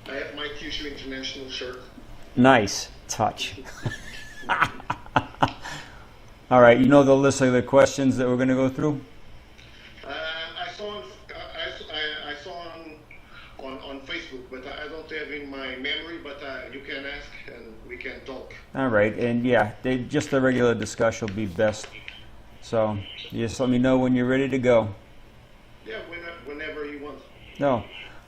I have my Kyusho International shirt. Nice touch. All right, you know the list of the questions that we're going to go through? I saw on Facebook, but I don't have in my memory, but you can ask and we can talk. All right, and yeah, just a regular discussion will be best. So just let me know when you're ready to go. Yeah, whenever you want. No.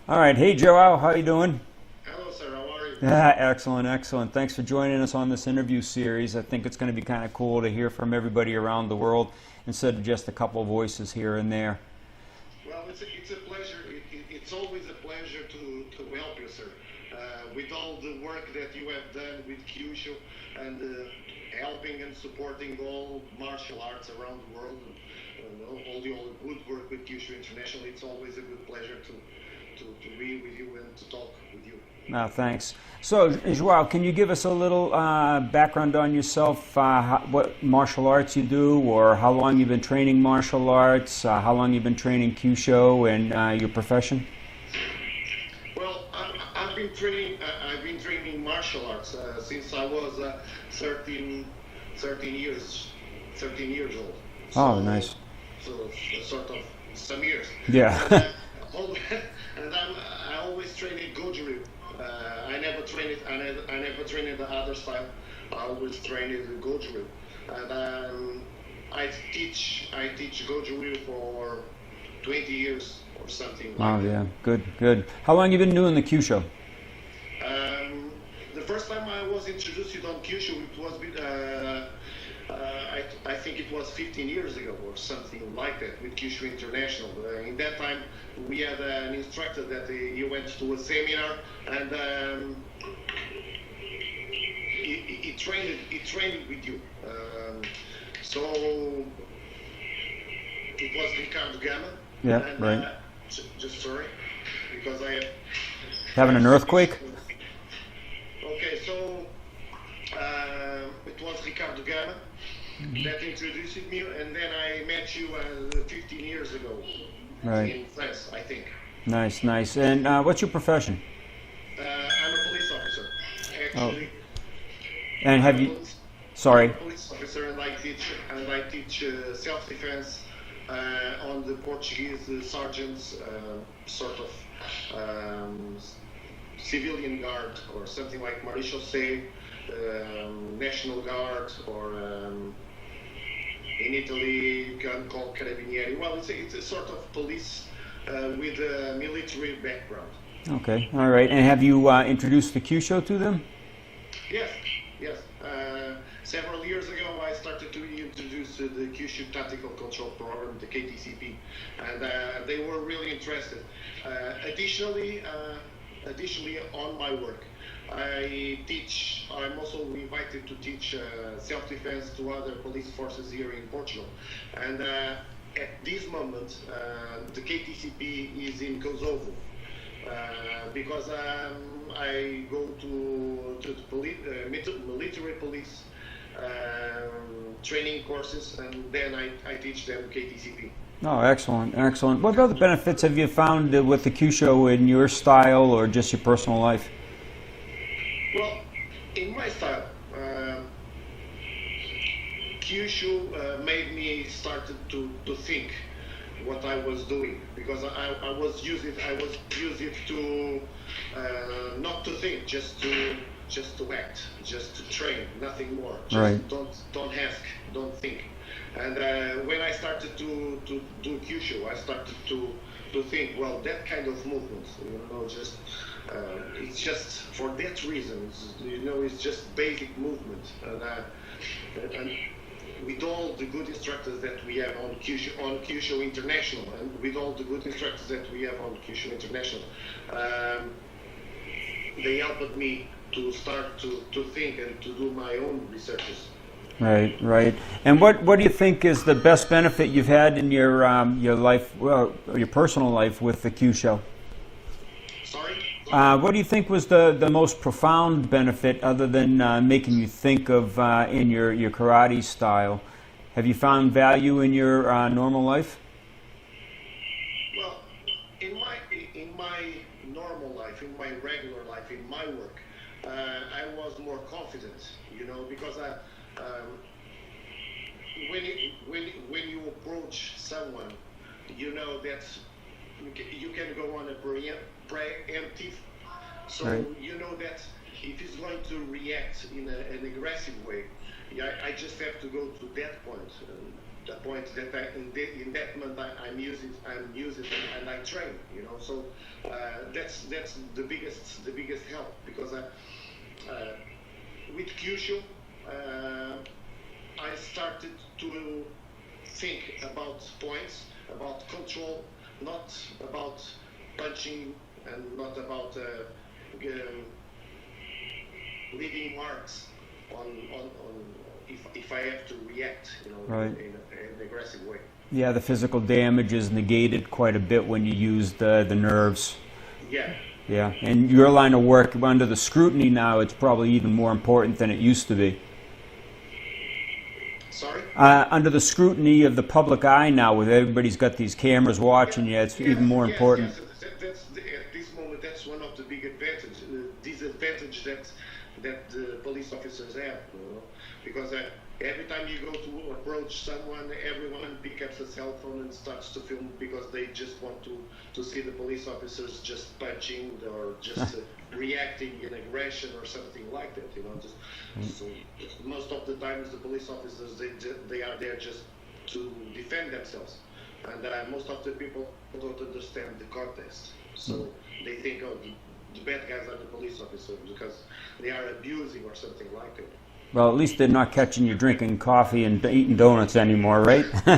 All right, hey Joao, how you doing? Hello, sir. How are you? Excellent, excellent. Thanks for joining us on this interview series. I think it's going to be kind of cool to hear from everybody around the world instead of just a couple of voices here and there. Well, it's a pleasure. It's always a pleasure to help you, sir. With all the work that you have done with Kyusho and helping and supporting all martial arts around the world, and all the good work with Kyusho International, it's always a good pleasure to be with you and to talk with you. Thanks. So, Joao, can you give us a little background on yourself, what martial arts you do, or how long you've been training martial arts, how long you've been training Kyusho, and your profession? Well, I've been training martial arts since I was 13 years old. So, oh, nice. So sort of some years. Yeah. And I always trained in Goju-ryu. I never trained the other style. I always trained in Goju-ryu. And I teach Goju-ryu for 20 years or something like that. Oh, yeah. Good, good. How long you been doing the Kyusho? The first time I was introduced on Kyusho, it was I think it was 15 years ago or something like that with Kyusho International. In that time, we had an instructor that he went to a seminar and he trained with you. So it was Ricardo Gama. Yeah, and, right. Just sorry, because I have having an earthquake. Okay, so it was Ricardo Gama that introduced me, and then I met you 15 years ago in France, I think. Nice, nice. And what's your profession? I'm a police officer, actually. Oh. And have you? Sorry. I'm a police officer, and I teach self-defense on the Portuguese sergeants, sort of civilian guard or something like Marechaussee, National Guard, or in Italy you can call Carabinieri. Well, it's a sort of police with a military background. Okay, all right. And have you introduced the Kyusho to them? Yes. Several years ago, I started to introduce the Kyusho Tactical Control Program, the KTCP, and they were really interested. Additionally, on my work, I'm also invited to teach self-defense to other police forces here in Portugal. And at this moment, the KTCP is in Kosovo. Because I go to the military police training courses, and then I teach them KTCP. Oh, excellent, excellent. What other benefits have you found with the Kyusho in your style or just your personal life? Well, in my style, Kyusho made me start to think what I was doing, because I was using it to not to think, just to act, just to train, nothing more. Just right. Don't ask, don't think. And when I started to do Kyusho, I started to think, well, that kind of movement, it's just for that reason, it's just basic movement, and with all the good instructors that we have on Kyusho International, and with all the good instructors that we have on Kyusho International, they helped me to start to think and to do my own researches. Right, right. And what do you think is the best benefit you've had in your life, well, your personal life with the Kyusho? Sorry? What do you think was the most profound benefit, other than making you think of in your karate style? Have you found value in your normal life? Well, in my normal life, in my regular life, in my work, I was more confident, because when you approach someone, you know that you can go on a preemptive. So Right. you know that if he's going to react in an aggressive way, I just have to go to that point. The point that in that month I'm using and I train. So that's the biggest help, because with Kyusho I started to think about points, about control, not about punching, and not about leaving marks on if I have to react, Right. in an aggressive way. Yeah, the physical damage is negated quite a bit when you use the nerves. Yeah. Yeah, and your line of work, under the scrutiny now, it's probably even more important than it used to be. Sorry? Under the scrutiny of the public eye now, with everybody's got these cameras watching you, it's even more important. Yes. At this moment, that's one of the big disadvantages that the police officers have, because every time you go to approach someone, everyone picks up a cell phone and starts to film, because they just want to see the police officers just punching or just reacting in aggression or something like that. So most of the times the police officers they are there just to defend themselves, and most of the people don't understand the context. So they think, oh, the bad guys are the police officers because they are abusing or something like that. Well, at least they're not catching you drinking coffee and eating donuts anymore, right? No,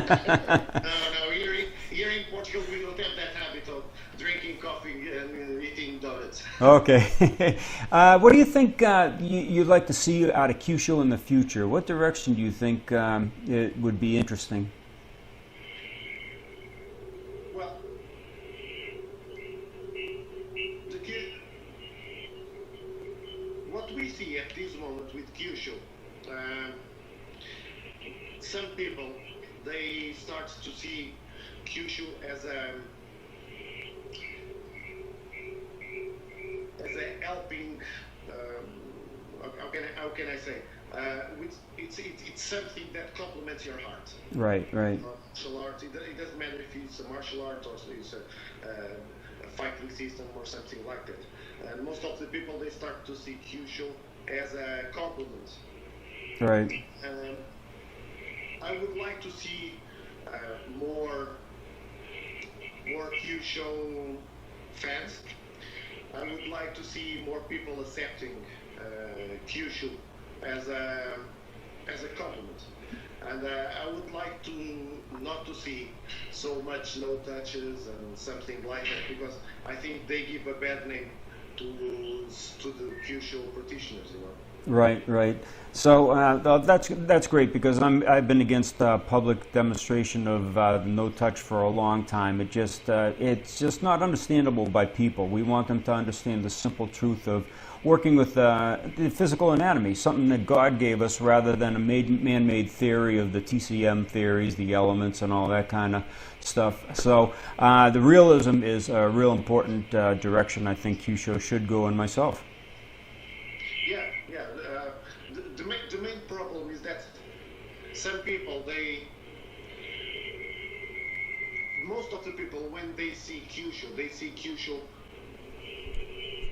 here in Portugal we don't have that habit of drinking coffee and eating donuts. Okay. What do you think you'd like to see out of Kyusho in the future? What direction do you think it would be interesting? Well, what we see at this moment with Kyusho, some people, they start to see Kyusho as a helping. How can I say? It's something that complements your heart. Right. Martial art. It doesn't matter if it's a martial art or it's a fighting system or something like that. And most of the people, they start to see Kyusho as a compliment. Right. I would like to see more Kyusho fans. I would like to see more people accepting Kyusho as a compliment, and I would like to not to see so much no touches and something like that, because I think they give a bad name to the Kyusho practitioners. Right. So that's great, because I've been against public demonstration of no touch for a long time. It's just not understandable by people. We want them to understand the simple truth of working with the physical anatomy, something that God gave us, rather than a man-made theory of the TCM theories, the elements, and all that kind of stuff. So the realism is a real important direction I think Kyusho should go in myself. Yeah. The main problem is that some people, most of the people, when they see Kyusho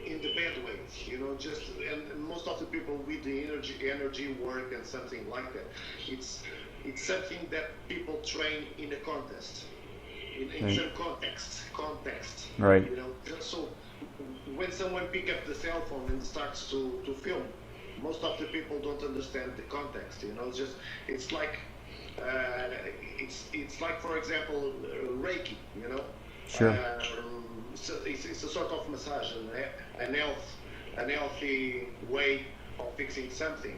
in the bad ways, and most of the people with the energy work and something like that. It's something that people train in a contest, in some context. Right. So when someone picks up the cell phone and starts to film, most of the people don't understand the context. It's like for example, Reiki. Sure. So it's a sort of massage, an healthy way of fixing something.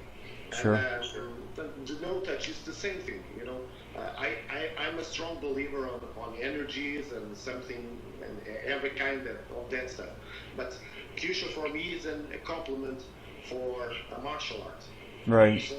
Sure. And the no touch is the same thing. I'm a strong believer on energies and something and every kind of that stuff. But Kyusho for me is a complement for a martial art. Right. So,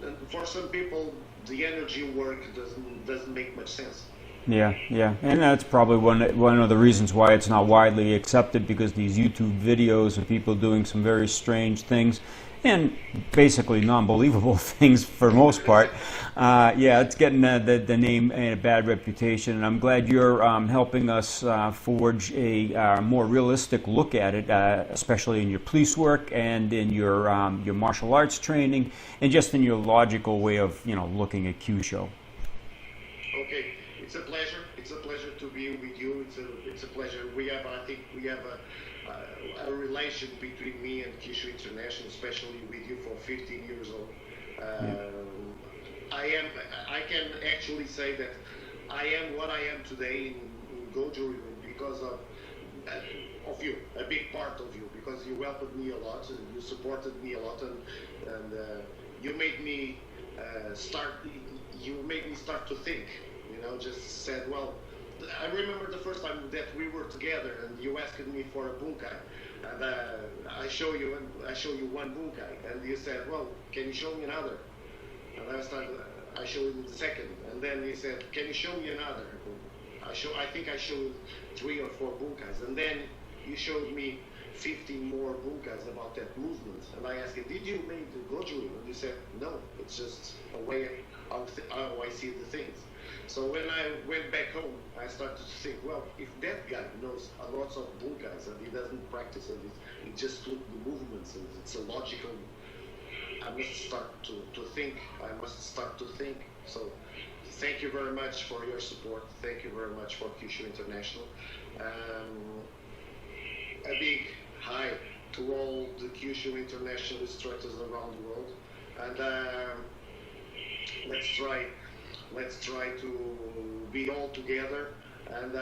and for some people, the energy work doesn't make much sense. Yeah, yeah, and that's probably one of the reasons why it's not widely accepted, because these YouTube videos of people doing some very strange things and basically non-believable things for the most part. Yeah, it's getting the name a bad reputation, and I'm glad you're helping us forge a more realistic look at it, especially in your police work and in your martial arts training, and just in your logical way of looking at Kyusho. Okay. It's a pleasure. It's a pleasure to be with you. It's a pleasure. I think we have a relation between me and Kyusho International, especially with you for 15 years old. I can actually say that I am what I am today in Goju because of you, a big part of you, because you helped me a lot and you supported me a lot, and you made me start. You made me start to think. Just said, well, I remember the first time that we were together and you asked me for a bunkai, and I show you one bunkai, and you said, well, can you show me another? And I showed you the second, and then you said, can you show me another? I think I showed 3 or 4 bunkais, and then you showed me 15 more bunkais about that movement, and I asked you, did you make the goju? And you said, no, it's just a way how I see the things. So when I went back home, I started to think, well, if that guy knows a lot of bunkais and he doesn't practice and he just took the movements and it's a logical, I must start to think. I must start to think. So thank you very much for your support. Thank you very much for Kyusho International. A big hi to all the Kyusho International instructors around the world. And let's try to be all together, and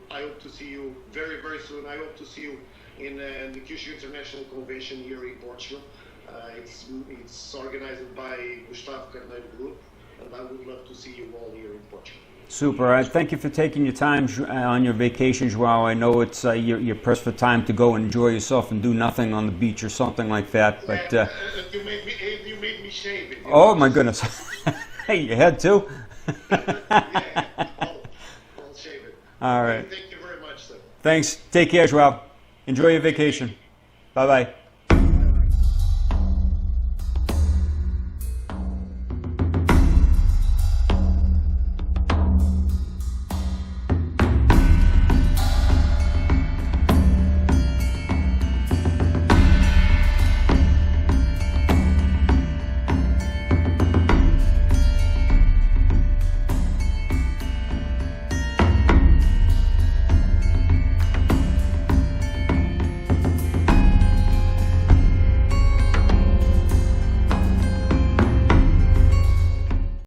I hope to see you very, very soon. I hope to see you in the Kyusho International Convention here in Portugal. It's organized by Gustavo Carneiro Group, and I would love to see you all here in Portugal. Super. Thank you for taking your time on your vacation, Joao. I know it's you're pressed for time to go and enjoy yourself and do nothing on the beach or something like that. But you made me shave it. Oh my goodness. Hey, you had to? Yeah, I'll shave it. All right. Thank you very much, sir. Thanks. Take care, Joao. Enjoy your vacation. Bye-bye.